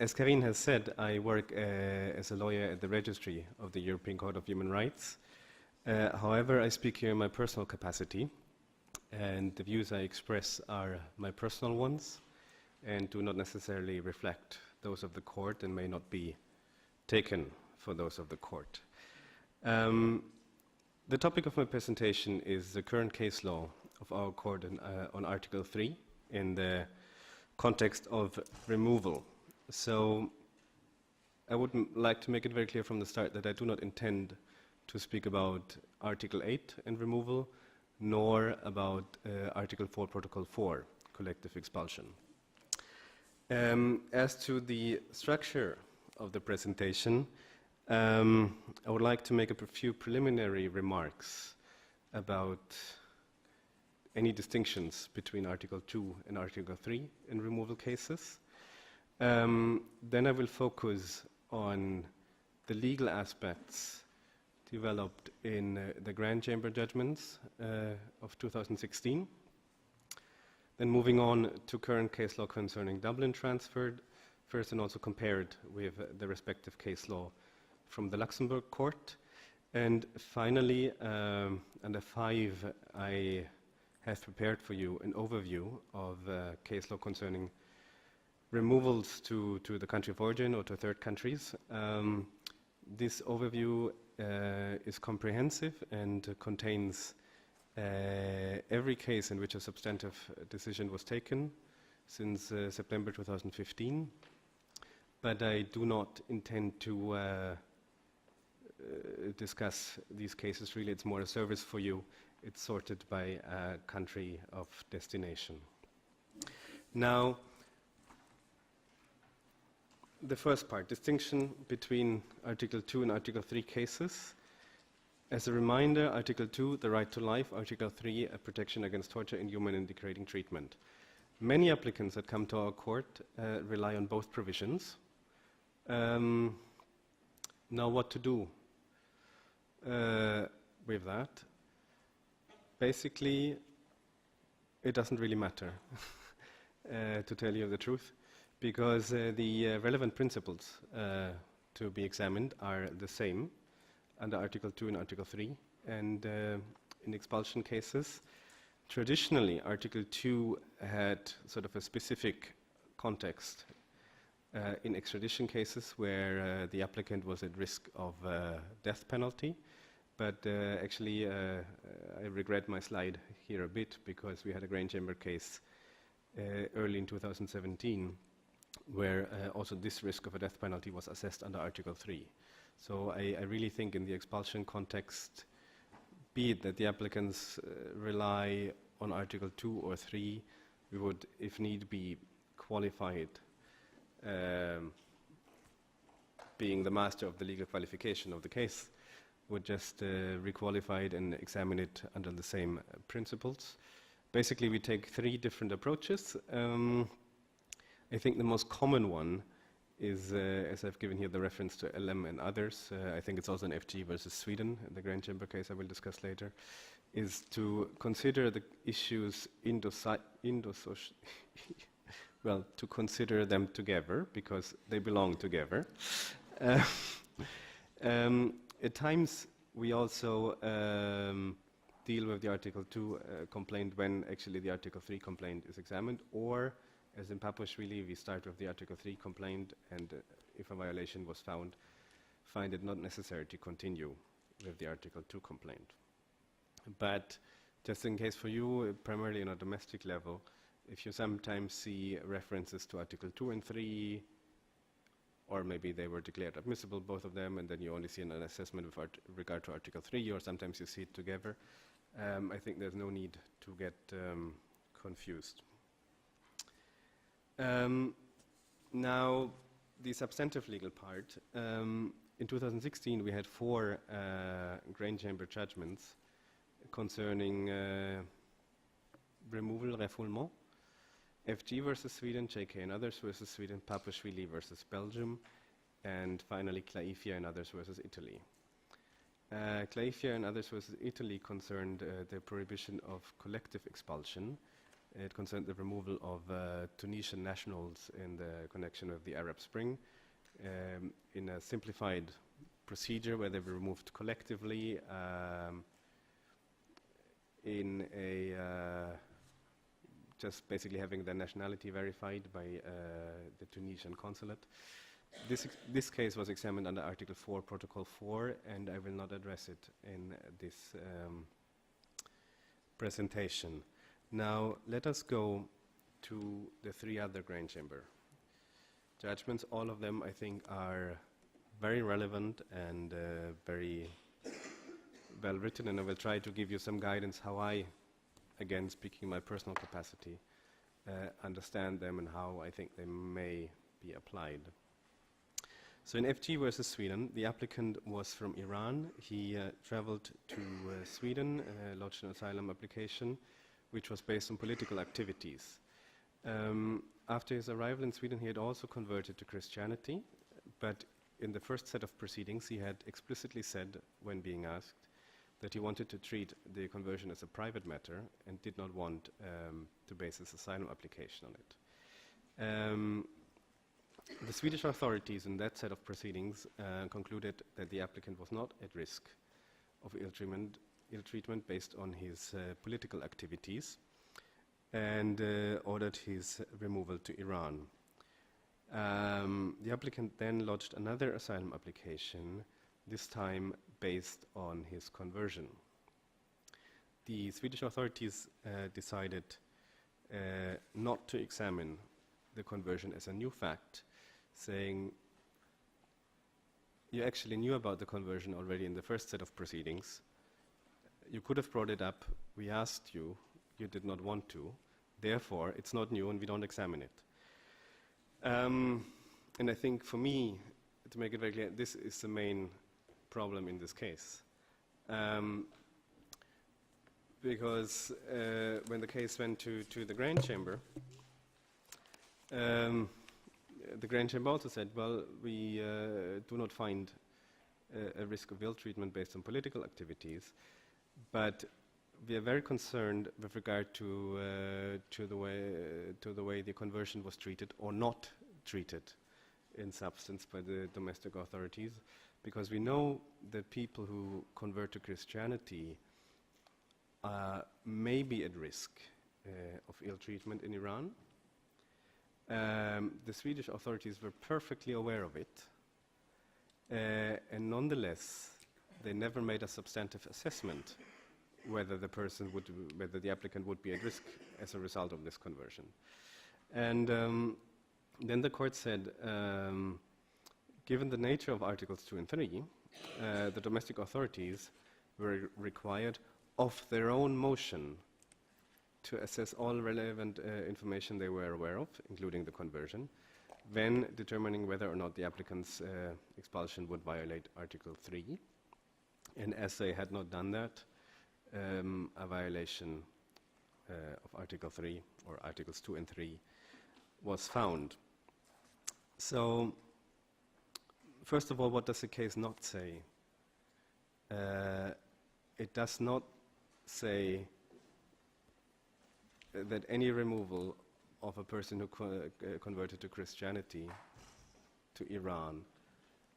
As Karine has said, I work as a lawyer at the Registry of the European Court of Human Rights. However, I speak here in my personal capacity, and the views I express are my personal ones and do not necessarily reflect those of the court and may not be taken for those of the court. The topic of my presentation is the current case law of our court on Article 3 in the context of removal. So I would like to make it very clear from the start that I do not intend to speak about Article 8 and removal, nor about Article 4, Protocol 4, collective expulsion. As to the structure of the presentation, I would like to make a few preliminary remarks about any distinctions between Article 2 and Article 3 in removal cases. Then I will focus on the legal aspects developed in the Grand Chamber judgments of 2016. Then moving on to current case law concerning Dublin transferred, first and also compared with the respective case law from the Luxembourg court. And finally, under 5, I have prepared for you an overview of case law concerning removals to the country of origin or to third countries. This overview is comprehensive and contains every case in which a substantive decision was taken since September 2015. But I do not intend to discuss these cases. Really, it's more a service for you. It's sorted by country of destination. Now, the first part, distinction between Article 2 and Article 3 cases. As a reminder, Article 2, the right to life, Article 3, a protection against torture, inhuman and degrading treatment. Many applicants that come to our court rely on both provisions. Now what to do with that? Basically, it doesn't really matter, to tell you the truth, because the relevant principles to be examined are the same under Article 2 and Article 3. And in expulsion cases, traditionally, Article 2 had sort of a specific context in extradition cases where the applicant was at risk of death penalty. But actually, I regret my slide here a bit because we had a Grand Chamber case early in 2017 where also this risk of a death penalty was assessed under Article 3. So I really think in the expulsion context, be it that the applicants rely on Article 2 or 3, we would, if need be, qualified being the master of the legal qualification of the case, would just requalify it and examine it under the same principles. Basically, we take 3 different approaches. I think the most common one is, as I've given here the reference to LM and others, I think it's also an FG versus Sweden, the Grand Chamber case I will discuss later, is to consider the issues well, to consider them together, because they belong together. At times, we also deal with the Article 2 complaint when actually the Article 3 complaint is examined, or as in Popish, we start with the Article 3 complaint, and if a violation was found, find it not necessary to continue with the Article 2 complaint. But just in case for you, primarily on a domestic level, if you sometimes see references to Article 2 and 3, or maybe they were declared admissible, both of them, and then you only see an assessment with regard to Article 3, or sometimes you see it together, I think there's no need to get confused. Now, the substantive legal part. In 2016, we had 4 Grand Chamber judgments concerning removal, refoulement, FG versus Sweden, JK and others versus Sweden, Papashvili versus Belgium, and finally Claifia and others versus Italy. Claifia and others versus Italy concerned the prohibition of collective expulsion It concerned the removal of Tunisian nationals in the connection with the Arab Spring in a simplified procedure where they were removed collectively in a just basically having their nationality verified by the Tunisian consulate. This case was examined under Article 4, Protocol 4, and I will not address it in this presentation. Now, let us go to the three other Grand Chamber judgments. All of them, I think, are very relevant and very well written, and I will try to give you some guidance how I, again, speaking in my personal capacity, understand them and how I think they may be applied. So in FG versus Sweden, the applicant was from Iran. He traveled to Sweden, lodged an asylum application, which was based on political activities. After his arrival in Sweden, he had also converted to Christianity, but in the first set of proceedings, he had explicitly said, when being asked, that he wanted to treat the conversion as a private matter and did not want to base his asylum application on it. The Swedish authorities in that set of proceedings concluded that the applicant was not at risk of ill treatment based on his political activities and ordered his removal to Iran. The applicant then lodged another asylum application, this time based on his conversion. The Swedish authorities decided not to examine the conversion as a new fact, saying you actually knew about the conversion already in the first set of proceedings. You could have brought it up. We asked you. You did not want to. Therefore, it's not new and we don't examine it. And I think for me, to make it very clear, this is the main problem in this case. Because when the case went to the Grand Chamber, the Grand Chamber also said, well, we do not find a risk of ill treatment based on political activities, but we are very concerned with regard to the way the conversion was treated or not treated in substance by the domestic authorities, because we know that people who convert to Christianity may be at risk of ill treatment in Iran. The Swedish authorities were perfectly aware of it, and nonetheless, they never made a substantive assessment whether the applicant would be at risk as a result of this conversion. And then the court said, given the nature of Articles 2 and 3, the domestic authorities were required of their own motion to assess all relevant information they were aware of, including the conversion, when determining whether or not the applicant's expulsion would violate Article 3. And as they had not done that, a violation of Article 3 or Articles 2 and 3 was found. So, first of all, what does the case not say? It does not say that any removal of a person who converted to Christianity to Iran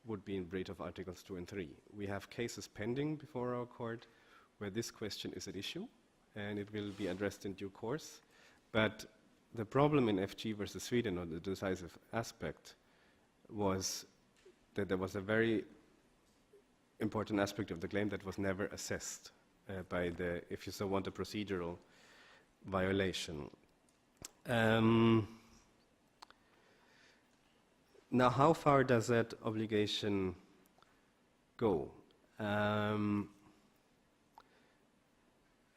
would be in breach of Articles 2 and 3. We have cases pending before our court where this question is at issue, and it will be addressed in due course. But the problem in FG versus Sweden, or the decisive aspect, was that there was a very important aspect of the claim that was never assessed by the, if you so want, a procedural violation. Now, how far does that obligation go?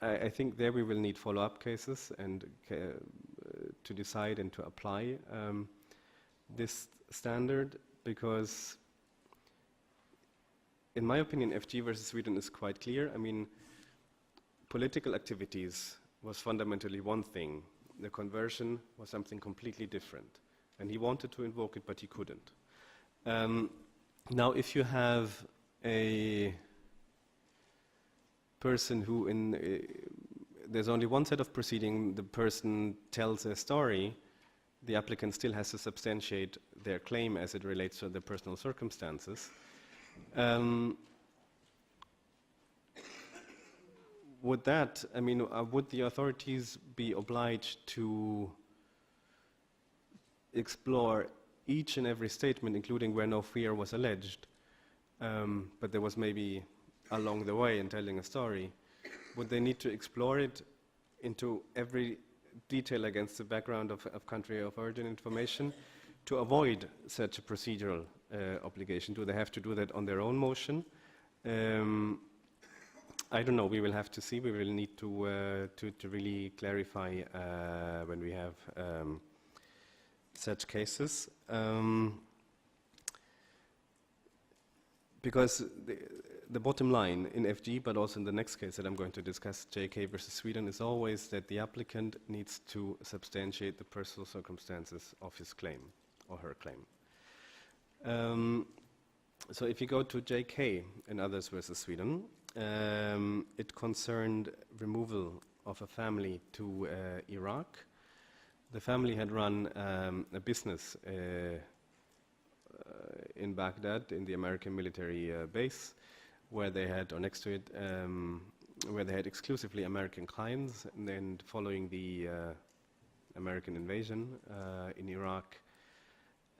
I think there we will need follow-up cases and to decide and to apply this standard, because in my opinion, FG versus Sweden is quite clear. I mean, political activities was fundamentally one thing. The conversion was something completely different. And he wanted to invoke it, but he couldn't. Now, if you have a person who there's only one set of proceeding, the person tells a story, the applicant still has to substantiate their claim as it relates to their personal circumstances. Would the authorities be obliged to explore each and every statement, including where no fear was alleged, but there was maybe along the way in telling a story? Would they need to explore it into every detail against the background of country of origin information to avoid such a procedural obligation? Do they have to do that on their own motion? I don't know. We will have to see. We will need to really clarify when we have such cases, because the bottom line in FG, but also in the next case that I'm going to discuss, JK versus Sweden, is always that the applicant needs to substantiate the personal circumstances of his claim or her claim. So if you go to JK and others versus Sweden, it concerned removal of a family to Iraq. The family had run a business in Baghdad, in the American military base, where they had, or next to it, where they had exclusively American clients. And then following the American invasion in Iraq,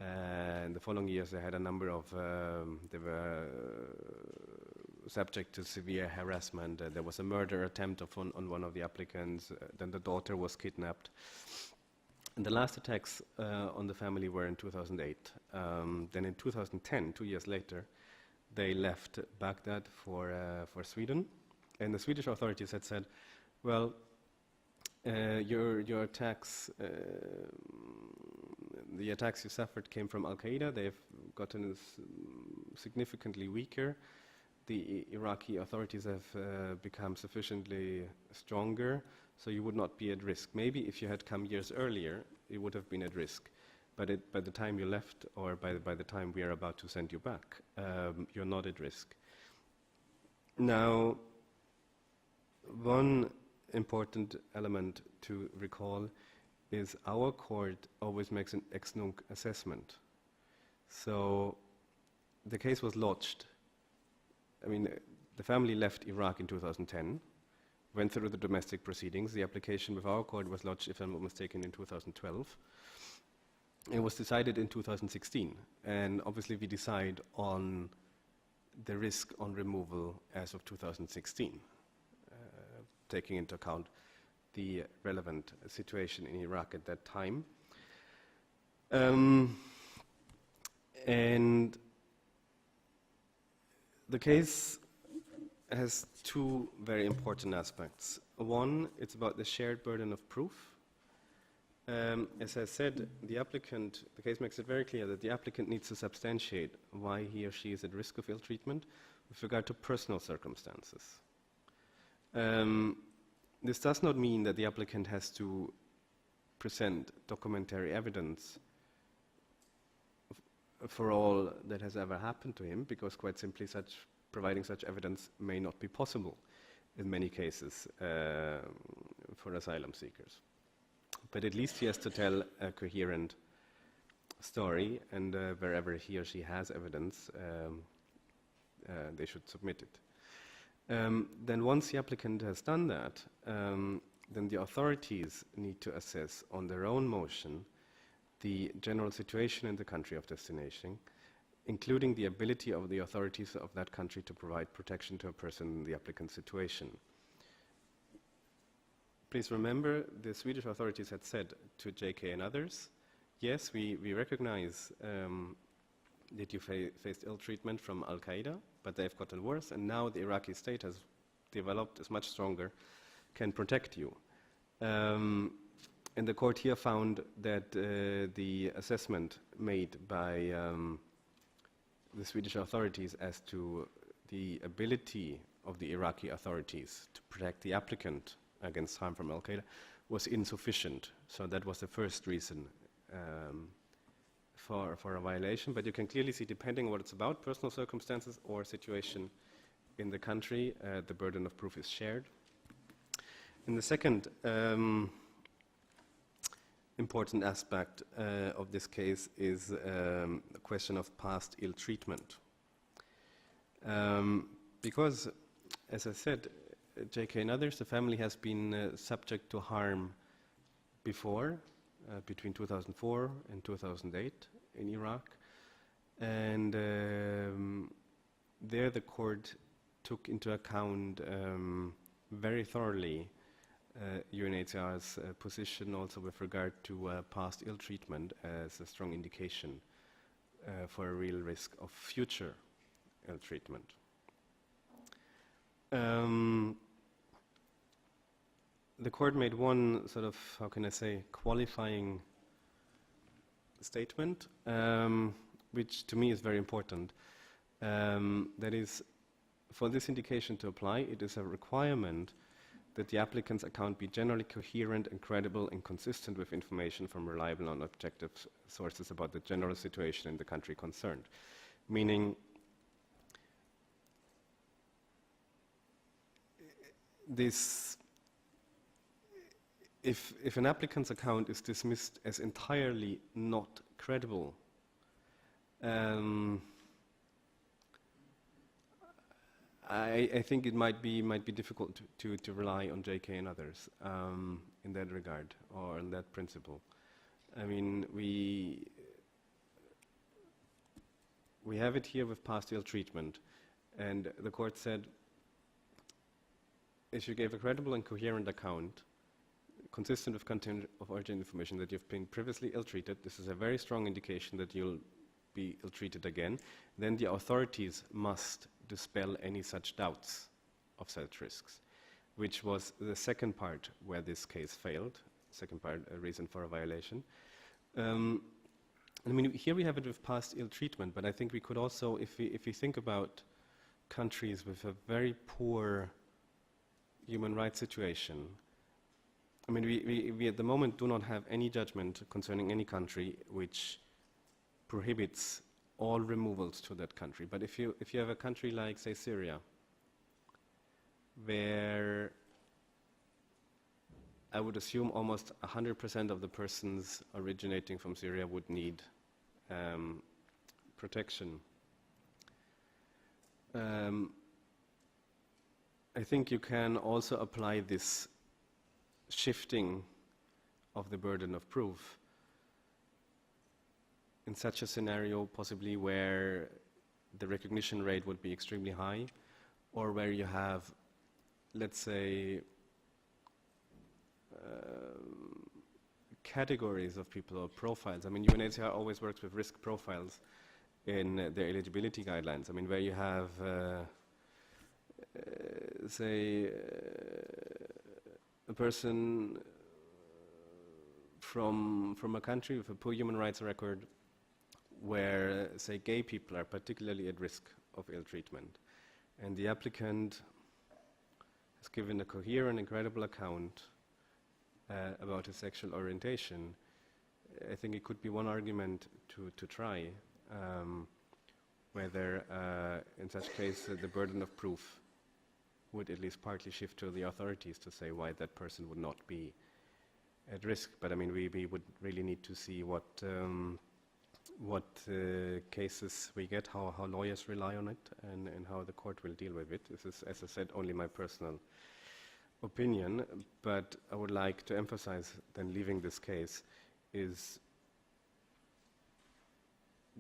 in the following years they had a number of, they were subject to severe harassment. There was a murder attempt on one of the applicants. Then the daughter was kidnapped. And the last attacks on the family were in 2008. Then in 2010, 2 years later, they left Baghdad for Sweden. And the Swedish authorities had said, well, your attacks, the attacks you suffered came from Al-Qaeda. They've gotten significantly weaker. The Iraqi authorities have become sufficiently stronger, so you would not be at risk. Maybe if you had come years earlier, you would have been at risk. But by the time you left, or by the time we are about to send you back, you're not at risk. Now, one important element to recall is our court always makes an ex nunc assessment. So the case was lodged. I mean, the family left Iraq in 2010, went through the domestic proceedings. The application with our court was lodged, if I'm not mistaken, in 2012. It was decided in 2016, and obviously we decide on the risk on removal as of 2016, taking into account the relevant situation in Iraq at that time. And the case has two very important aspects. One, it's about the shared burden of proof. As I said, the case makes it very clear that the applicant needs to substantiate why he or she is at risk of ill treatment with regard to personal circumstances. This does not mean that the applicant has to present documentary evidence for all that has ever happened to him, because quite simply providing such evidence may not be possible in many cases for asylum seekers. But at least he has to tell a coherent story, and wherever he or she has evidence, they should submit it. Then once the applicant has done that, then the authorities need to assess on their own motion the general situation in the country of destination, including the ability of the authorities of that country to provide protection to a person in the applicant's situation. Please remember, the Swedish authorities had said to JK and others, yes, we recognize that you faced ill treatment from Al-Qaeda, but they've gotten worse, and now the Iraqi state has developed, is much stronger, can protect you. And the court here found that the assessment made by the Swedish authorities as to the ability of the Iraqi authorities to protect the applicant against harm from Al-Qaeda was insufficient. So that was the first reason for a violation. But you can clearly see, depending on what it's about, personal circumstances or situation in the country, the burden of proof is shared. And the second important aspect of this case is the question of past ill treatment. Because, as I said, JK and others, the family has been subject to harm before, between 2004 and 2008 in Iraq. And there the court took into account very thoroughly UNHCR's position also with regard to past ill treatment as a strong indication for a real risk of future ill treatment. The court made one sort of, how can I say, qualifying statement, which to me is very important. That is, for this indication to apply, it is a requirement that the applicant's account be generally coherent and credible and consistent with information from reliable and objective sources about the general situation in the country concerned. Meaning, this, if an applicant's account is dismissed as entirely not credible, I think it might be difficult to rely on JK and others in that regard or in that principle. I mean, we have it here with past ill treatment, and the court said, if you gave a credible and coherent account, consistent with content of origin information that you've been previously ill-treated, this is a very strong indication that you'll be ill-treated again, then the authorities must dispel any such doubts of such risks, which was the second part where this case failed, second part, a reason for a violation. I mean, here we have it with past ill treatment, but I think we could also, if we think about countries with a very poor human rights situation, I mean, we at the moment do not have any judgment concerning any country which prohibits all removals to that country. But if you have a country like, say, Syria, where I would assume almost 100% of the persons originating from Syria would need protection, I think you can also apply this shifting of the burden of proof in such a scenario, possibly where the recognition rate would be extremely high, or where you have, let's say, categories of people or profiles. I mean, UNHCR always works with risk profiles in their eligibility guidelines. I mean, where you have, say, a person from a country with a poor human rights record, where, say, gay people are particularly at risk of ill treatment, and the applicant has given a coherent and credible account about his sexual orientation. I think it could be one argument to try whether, in such case, the burden of proof would at least partly shift to the authorities to say why that person would not be at risk. But I mean, we would really need to see what cases we get, how lawyers rely on it, and how the court will deal with it. This is, as I said, only my personal opinion, but I would like to emphasize, then leaving this case, is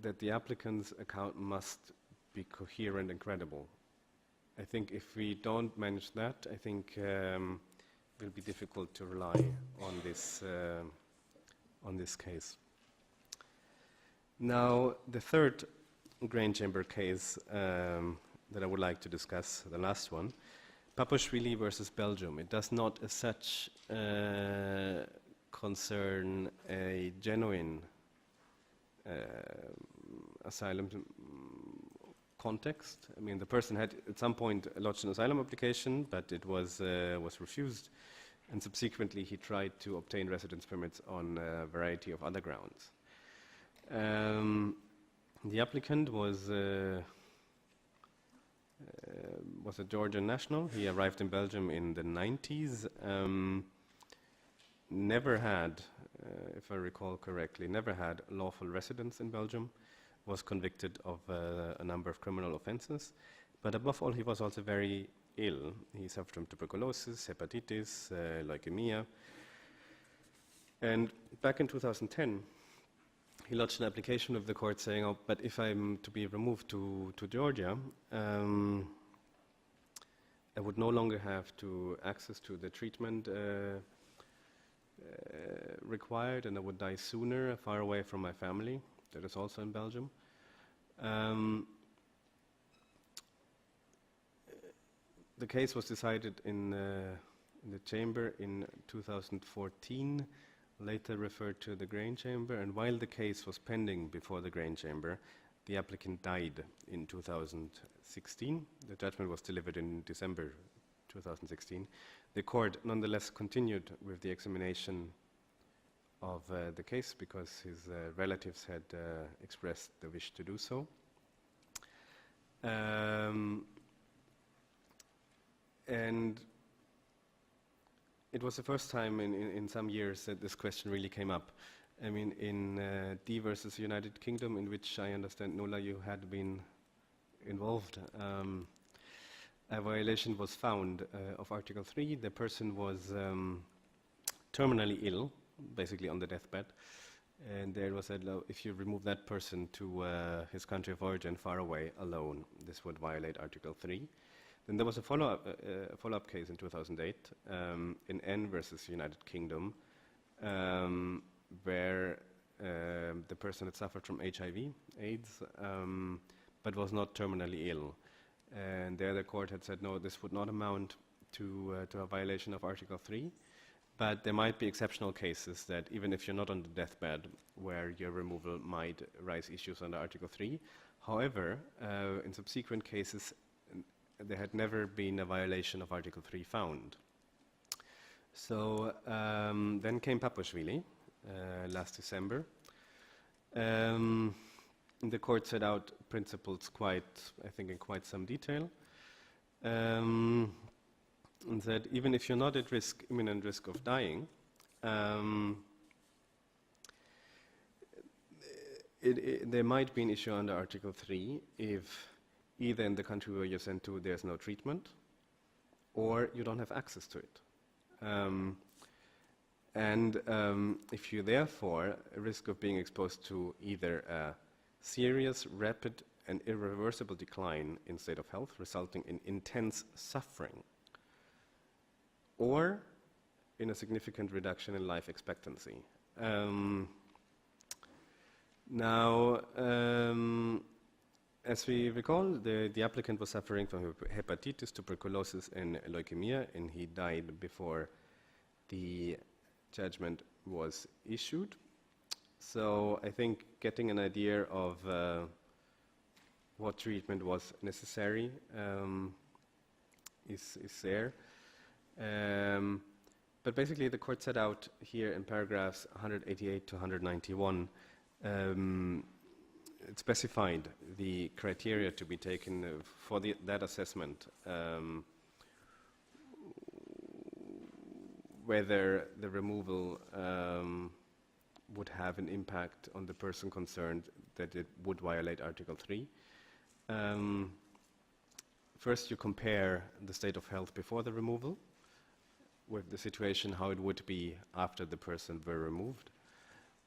that the applicant's account must be coherent and credible. I think if we don't manage that, I think it will be difficult to rely on this case. Now, the third grain chamber case that I would like to discuss, the last one, Popish versus Belgium. It does not as such concern a genuine asylum context. I mean, the person had at some point lodged an asylum application, but it was refused, and subsequently he tried to obtain residence permits on a variety of other grounds. The applicant was was a Georgian national. He arrived in Belgium in the 90s. Never had, if I recall correctly, never had lawful residence in Belgium. Was convicted of a number of criminal offenses. But above all, he was also very ill. He suffered from tuberculosis, hepatitis, leukemia. And back in 2010, he lodged an application with the court saying, oh, but if I'm to be removed to Georgia, I would no longer have access to the treatment required, and I would die sooner, far away from my family. That is also in Belgium. The case was decided in the chamber in 2014, later referred to the Grain Chamber, and while the case was pending before the Grain Chamber, the applicant died in 2016. The judgment was delivered in December 2016. The court nonetheless continued with the examination of the case because his relatives had expressed the wish to do so. And it was the first time in some years that this question really came up. I mean, in D versus United Kingdom, in which I understand, Nuala, you had been involved, a violation was found of Article 3. The person was terminally ill, basically on the deathbed, and there was said, if you remove that person to his country of origin far away alone, this would violate Article 3. Then there was a follow-up case in 2008 in N versus United Kingdom, where the person had suffered from HIV, AIDS, but was not terminally ill. And there the court had said, no, this would not amount to a violation of Article 3, but there might be exceptional cases that even if you're not on the deathbed, where your removal might raise issues under Article 3. However, in subsequent cases, there had never been a violation of Article 3 found. So then came Popish last December. The court set out principles I think in quite some detail, and said even if you're not at risk, imminent risk of dying, there might be an issue under Article 3 if either in the country where you're sent to there's no treatment, or you don't have access to it. If you therefore risk of being exposed to either a serious, rapid, and irreversible decline in state of health, resulting in intense suffering, or in a significant reduction in life expectancy. As we recall, the applicant was suffering from hepatitis, tuberculosis, and leukemia, and he died before the judgment was issued. So I think getting an idea of what treatment was necessary is there. But basically the court set out here in paragraphs 188 to 191, it specified the criteria to be taken for that assessment, whether the removal would have an impact on the person concerned, that it would violate Article 3. First, you compare the state of health before the removal with the situation how it would be after the person were removed.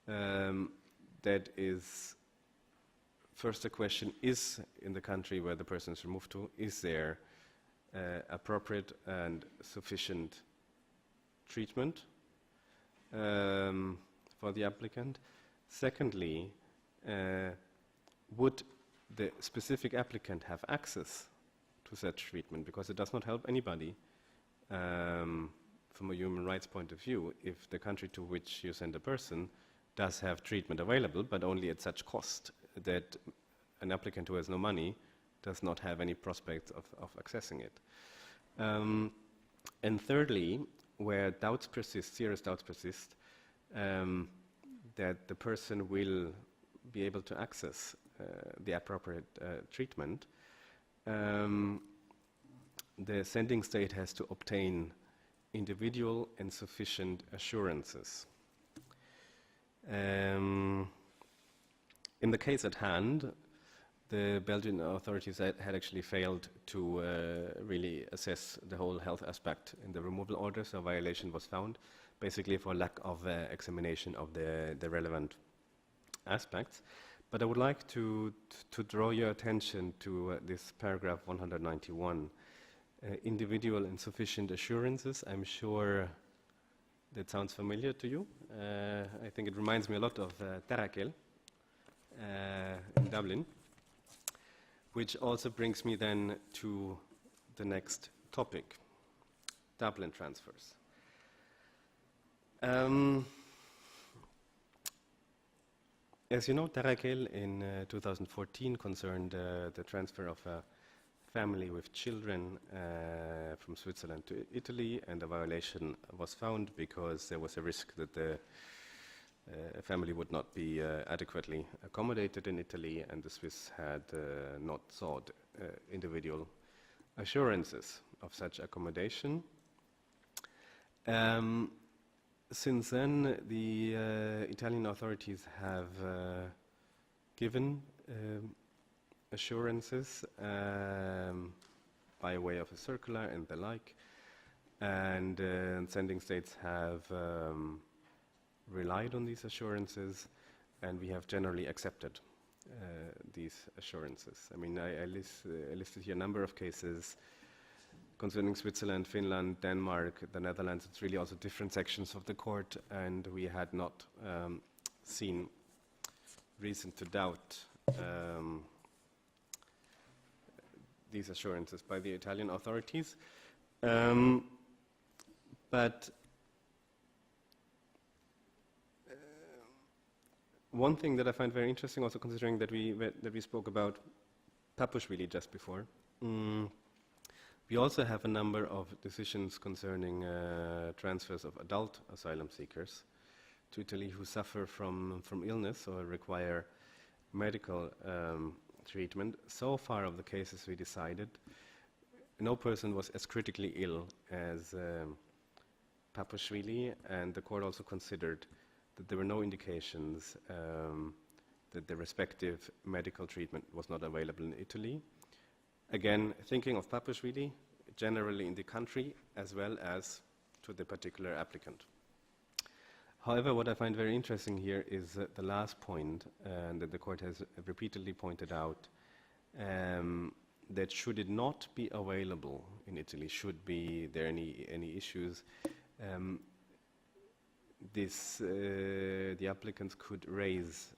That is, first the question is, in the country where the person is removed to, is there appropriate and sufficient treatment for the applicant? Secondly, would the specific applicant have access to such treatment? Because it does not help anybody from a human rights point of view if the country to which you send a person does have treatment available, but only at such cost that an applicant who has no money does not have any prospects of accessing it. And thirdly, where doubts persist, serious doubts persist, that the person will be able to access the appropriate treatment, the sending state has to obtain individual and sufficient assurances. In the case at hand, the Belgian authorities had actually failed to really assess the whole health aspect in the removal order, so a violation was found, basically for lack of examination of the relevant aspects. But I would like to draw your attention to this paragraph 191, individual and sufficient assurances. I'm sure that sounds familiar to you. I think it reminds me a lot of Tarakel in Dublin, which also brings me then to the next topic, Dublin transfers. As you know, Tarakel in 2014 concerned the transfer of a family with children from Switzerland to Italy, and a violation was found because there was a risk that the family would not be adequately accommodated in Italy, and the Swiss had not sought individual assurances of such accommodation. Since then, the Italian authorities have given assurances by way of a circular and the like, and sending states have relied on these assurances, and we have generally accepted these assurances. I mean, I listed here a number of cases concerning Switzerland, Finland, Denmark, the Netherlands. It's really also different sections of the court, and we had not seen reason to doubt these assurances by the Italian authorities. But one thing that I find very interesting, also considering that we spoke about Popish really just before, we also have a number of decisions concerning transfers of adult asylum seekers to Italy who suffer from illness or require medical treatment. So far of the cases we decided, no person was as critically ill as Papashvili, and the court also considered that there were no indications that the respective medical treatment was not available in Italy. Again, thinking of Papashvili, generally in the country, as well as to the particular applicant. However, what I find very interesting here is the last point that the court has repeatedly pointed out, that should it not be available in Italy, should be there any issues, the applicants could raise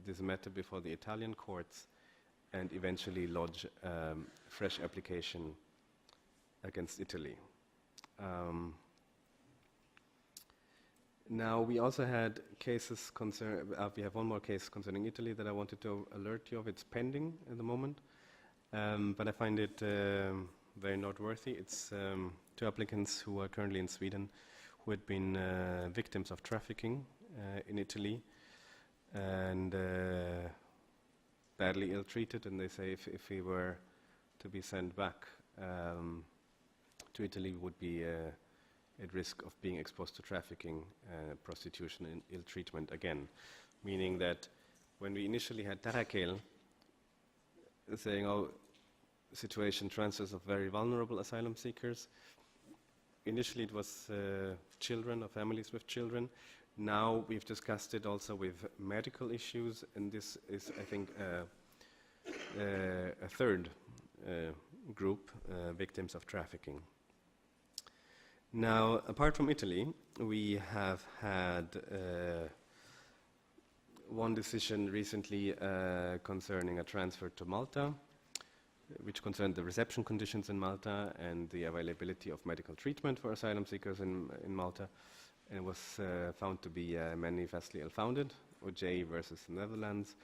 this matter before the Italian courts and eventually lodge fresh application against Italy. Now, we also had cases we have one more case concerning Italy that I wanted to alert you of. It's pending at the moment, but I find it very noteworthy. It's two applicants who are currently in Sweden who had been victims of trafficking in Italy and badly ill-treated, and they say if we were to be sent back to Italy, we would be at risk of being exposed to trafficking, prostitution and ill-treatment again. Meaning that when we initially had Tarakel saying, oh, situation transfers of very vulnerable asylum seekers, initially it was children or families with children. Now we've discussed it also with medical issues, and this is, I think, a third group, victims of trafficking. Now, apart from Italy, we have had one decision recently concerning a transfer to Malta, which concerned the reception conditions in Malta and the availability of medical treatment for asylum seekers in Malta. And it was found to be manifestly ill-founded, OJ versus the Netherlands.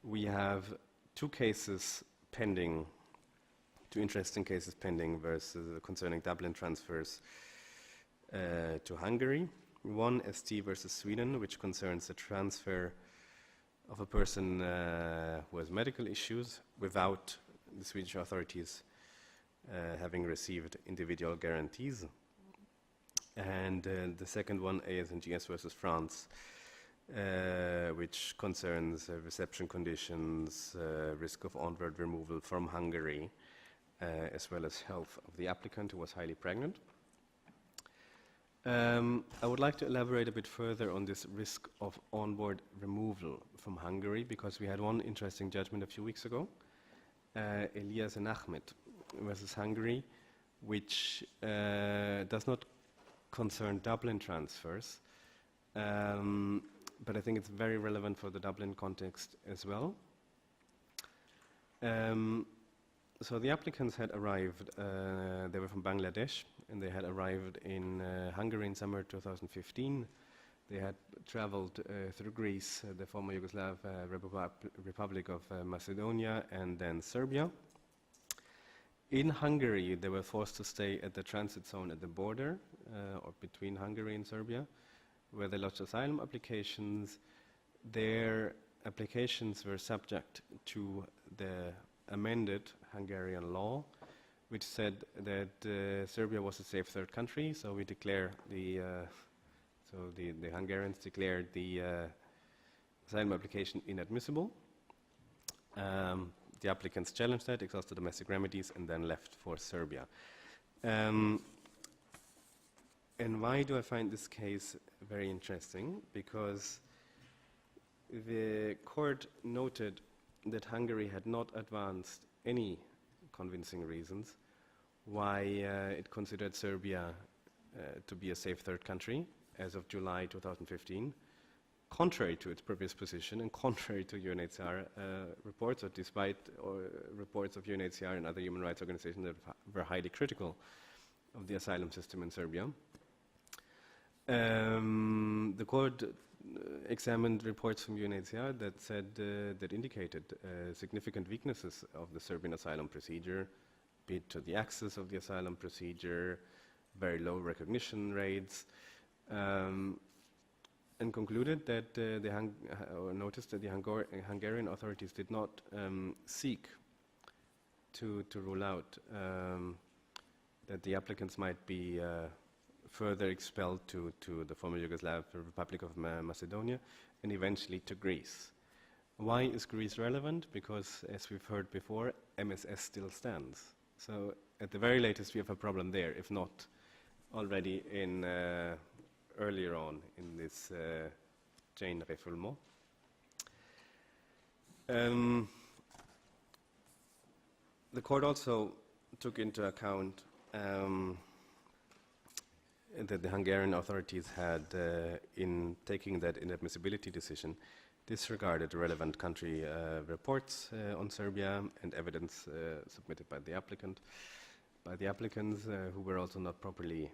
We have two cases pending, two interesting cases pending concerning Dublin transfers to Hungary. One, ST versus Sweden, which concerns the transfer of a person who has medical issues without the Swedish authorities having received individual guarantees. And the second one, AS&GS versus France, which concerns reception conditions, risk of onward removal from Hungary, as well as health of the applicant who was highly pregnant. I would like to elaborate a bit further on this risk of onward removal from Hungary, because we had one interesting judgment a few weeks ago, Elias and Ahmed versus Hungary, which does not concern Dublin transfers, but I think it's very relevant for the Dublin context as well. So the applicants had arrived, they were from Bangladesh, and they had arrived in Hungary in summer 2015. They had traveled through Greece, the former Yugoslav Republic of Macedonia, and then Serbia. In Hungary, they were forced to stay at the transit zone at the border, or between Hungary and Serbia, where they lodged asylum applications. Their applications were subject to the amended Hungarian law, which said that Serbia was a safe third country, so we declare the Hungarians declared the asylum application inadmissible. The applicants challenged that, exhausted domestic remedies, and then left for Serbia. And why do I find this case very interesting? Because the court noted that Hungary had not advanced any convincing reasons why it considered Serbia to be a safe third country as of July 2015, contrary to its previous position and contrary to UNHCR reports, or despite reports of UNHCR and other human rights organizations that were highly critical of the asylum system in Serbia. The court examined reports from UNHCR that said that indicated significant weaknesses of the Serbian asylum procedure, be it to the access of the asylum procedure, very low recognition rates, and concluded that noticed that the Hungarian authorities did not seek to rule out that the applicants might be further expelled to the former Yugoslav Republic of Macedonia and eventually to Greece. Why is Greece relevant? Because, as we've heard before, MSS still stands. So at the very latest we have a problem there, if not already in earlier on in this chain refoulement. The court also took into account that the Hungarian authorities had, in taking that inadmissibility decision, disregarded relevant country reports on Serbia and evidence submitted by the applicants, who were also not properly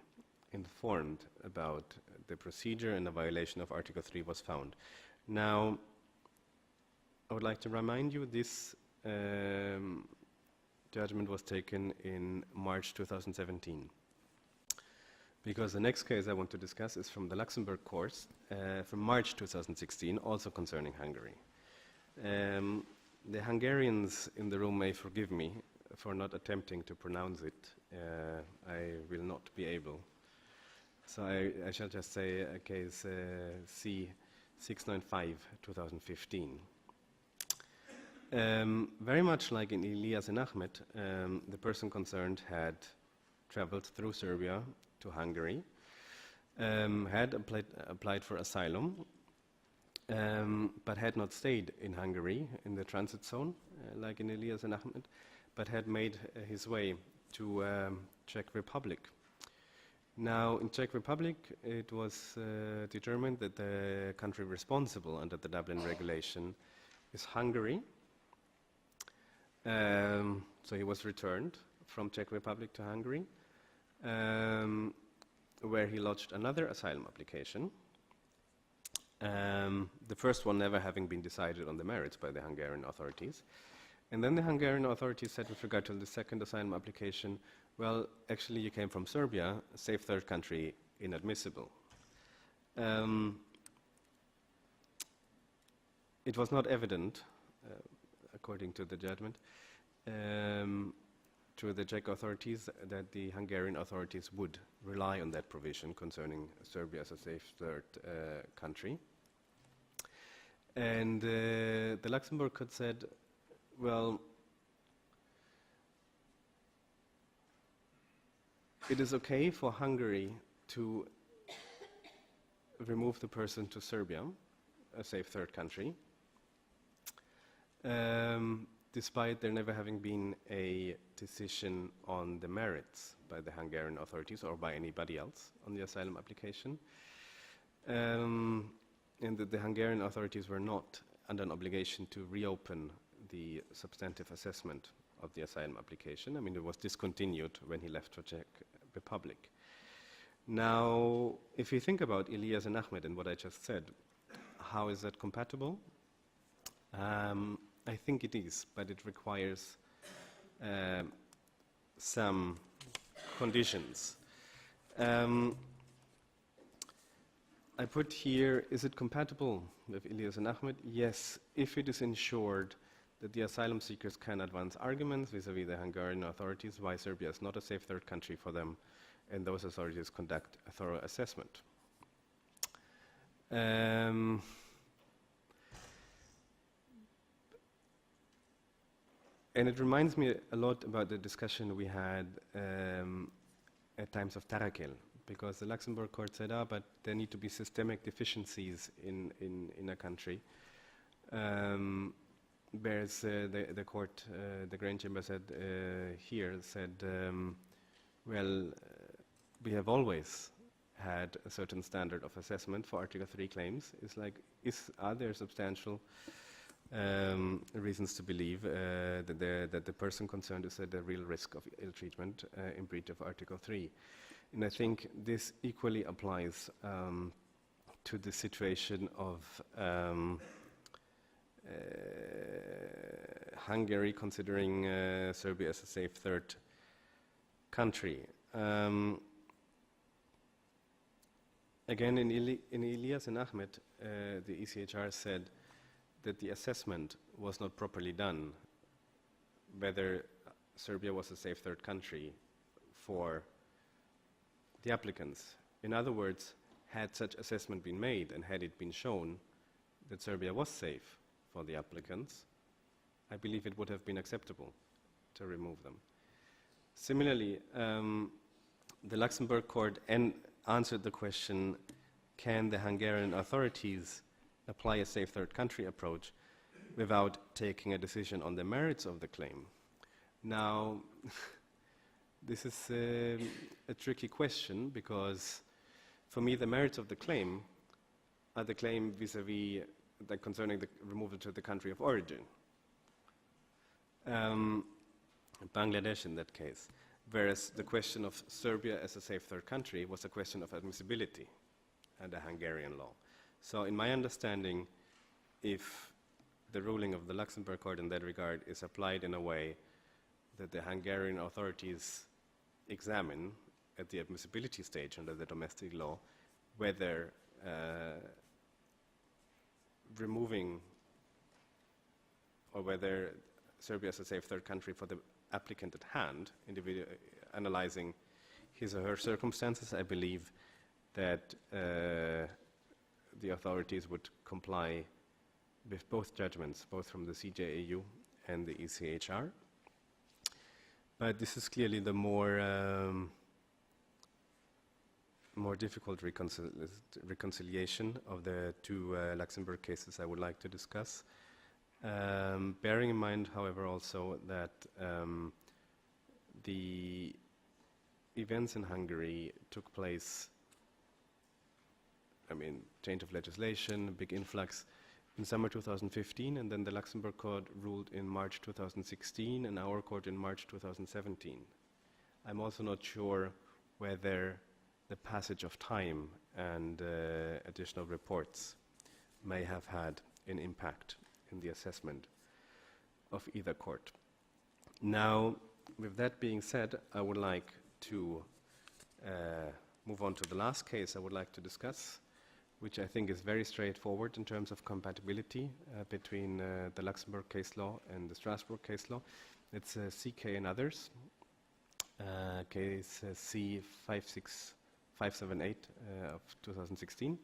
informed about the procedure, and a violation of Article 3 was found. Now, I would like to remind you this judgment was taken in March 2017. Because the next case I want to discuss is from the Luxembourg court from March 2016, also concerning Hungary. The Hungarians in the room may forgive me for not attempting to pronounce it. I will not be able. So I shall just say a case C695-2015. Very much like in Elias and Ahmed, the person concerned had traveled through Serbia to Hungary, had applied for asylum, but had not stayed in Hungary in the transit zone, like in Elias and Ahmed, but had made his way to Czech Republic. Now, in Czech Republic, it was determined that the country responsible under the Dublin regulation is Hungary. So he was returned from Czech Republic to Hungary, where he lodged another asylum application, the first one never having been decided on the merits by the Hungarian authorities. And then the Hungarian authorities said, with regard to the second asylum application, well, actually you came from Serbia, a safe third country, inadmissible. It was not evident, according to the judgment, to the Czech authorities that the Hungarian authorities would rely on that provision concerning Serbia as a safe third country. And the Luxembourg court said, well, it is okay for Hungary to remove the person to Serbia, a safe third country, despite there never having been a decision on the merits by the Hungarian authorities or by anybody else on the asylum application. And that the Hungarian authorities were not under an obligation to reopen the substantive assessment of the asylum application. I mean, it was discontinued when he left for Czech Republic. Now, if you think about Elias and Ahmed and what I just said, how is that compatible? I think it is, but it requires some conditions. I put here, is it compatible with Elias and Ahmed? Yes, if it is ensured that the asylum seekers can advance arguments vis-à-vis the Hungarian authorities why Serbia is not a safe third country for them, and those authorities conduct a thorough assessment. And it reminds me a lot about the discussion we had at times of Tarakel, because the Luxembourg court said, but there need to be systemic deficiencies in a country. Whereas the court, the Grand Chamber said well, we have always had a certain standard of assessment for Article 3 claims. It's like, are there substantial reasons to believe that the person concerned is at a real risk of ill treatment in breach of Article 3? And I think this equally applies to the situation of Hungary considering Serbia as a safe third country. Again, in Elias and Ahmed, the ECHR said that the assessment was not properly done, whether Serbia was a safe third country for the applicants. In other words, had such assessment been made and had it been shown that Serbia was safe for the applicants, I believe it would have been acceptable to remove them. Similarly, the Luxembourg court answered the question, can the Hungarian authorities apply a safe third country approach without taking a decision on the merits of the claim? Now, this is a tricky question, because for me the merits of the claim are the claim vis-à-vis concerning the removal to the country of origin. Bangladesh in that case. Whereas the question of Serbia as a safe third country was a question of admissibility under Hungarian law. So in my understanding, if the ruling of the Luxembourg court in that regard is applied in a way that the Hungarian authorities examine at the admissibility stage under the domestic law whether removing or whether Serbia is a safe third country for the applicant at hand, analyzing his or her circumstances, I believe that the authorities would comply with both judgments, both from the CJEU and the ECHR. But this is clearly the more difficult reconciliation of the two Luxembourg cases I would like to discuss. Bearing in mind, however, also that the events in Hungary took place, change of legislation, big influx in summer 2015, and then the Luxembourg court ruled in March 2016, and our court in March 2017. I'm also not sure whether the passage of time and additional reports may have had an impact in the assessment of either court. Now, with that being said, I would like to move on to the last case I would like to discuss, which I think is very straightforward in terms of compatibility between the Luxembourg case law and the Strasbourg case law. It's CK and others. case C56578 of 2016.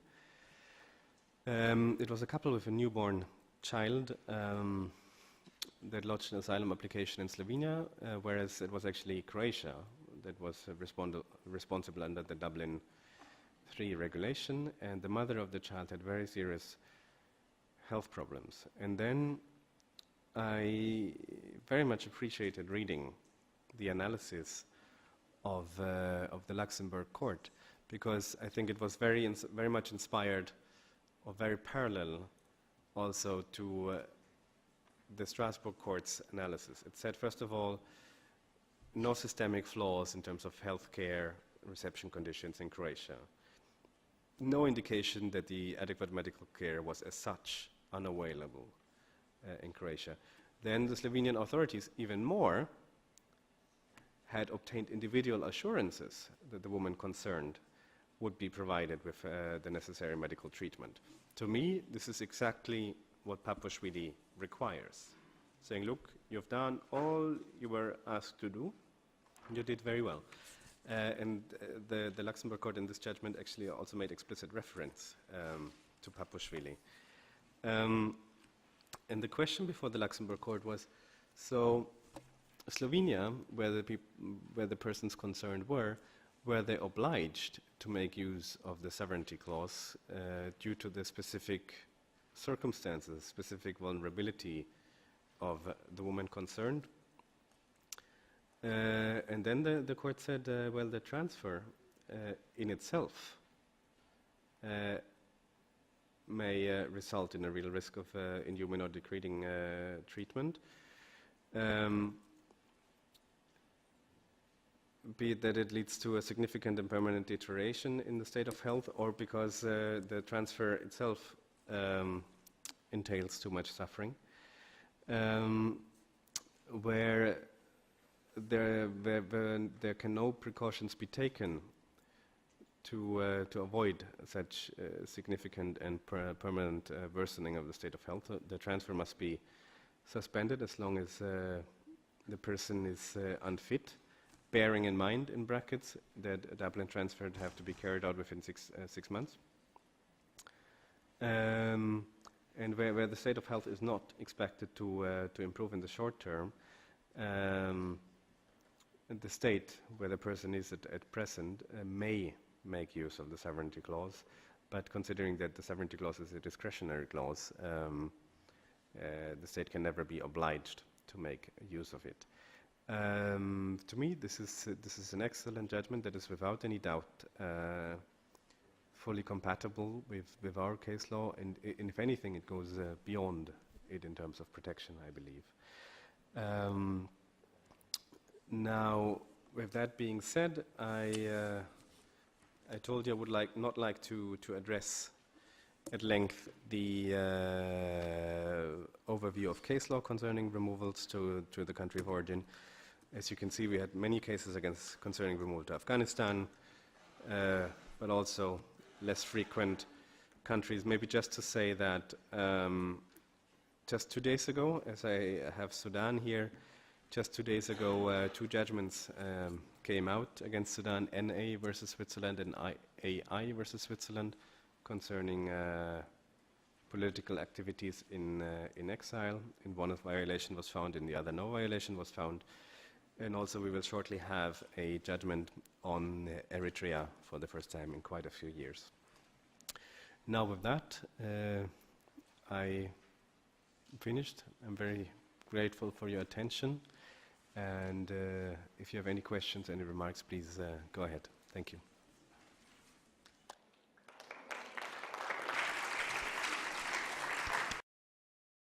It was a couple with a newborn child that lodged an asylum application in Slovenia, whereas it was actually Croatia that was responsible under the Dublin 3 regulation, and the mother of the child had very serious health problems. And then I very much appreciated reading the analysis of the Luxembourg court, because I think it was very much inspired or very parallel also to the Strasbourg court's analysis. It said, first of all, no systemic flaws in terms of healthcare reception conditions in Croatia. No indication that the adequate medical care was as such unavailable in Croatia. Then the Slovenian authorities, even more, had obtained individual assurances that the woman concerned would be provided with the necessary medical treatment. To me, this is exactly what Popish requires, saying, look, you've done all you were asked to do, you did very well. And the Luxembourg court in this judgment actually also made explicit reference to Popish. And the question before the Luxembourg court was, so Slovenia, where the persons concerned were they obliged to make use of the sovereignty clause due to the specific circumstances, specific vulnerability of the woman concerned? And then the court said, well, the transfer in itself may result in a real risk of inhuman or degrading treatment, be it that it leads to a significant and permanent deterioration in the state of health, or because the transfer itself entails too much suffering, where there can no precautions be taken to avoid such significant and permanent worsening of the state of health. The transfer must be suspended as long as the person is unfit, bearing in mind, in brackets, that a Dublin transfer would have to be carried out within 6 months. And where the state of health is not expected to improve in the short term, the state where the person is at present may make use of the sovereignty clause, but considering that the sovereignty clause is a discretionary clause, the state can never be obliged to make use of it. To me, this is an excellent judgment that is without any doubt fully compatible with our case law, and if anything, it goes beyond it in terms of protection, I believe. Now, with that being said, I told you I would not like to address at length the overview of case law concerning removals to the country of origin. As you can see, we had many cases concerning removal to Afghanistan, but also less frequent countries. Maybe just to say that just 2 days ago, as I have Sudan here, just 2 days ago, 2 judgments came out against Sudan, NA versus Switzerland and AI versus Switzerland, concerning political activities in exile. In one, a violation was found, in the other, no violation was found. And also, we will shortly have a judgment on Eritrea for the first time in quite a few years. Now, with that, I finished. I'm very grateful for your attention. And if you have any questions, any remarks, please go ahead. Thank you.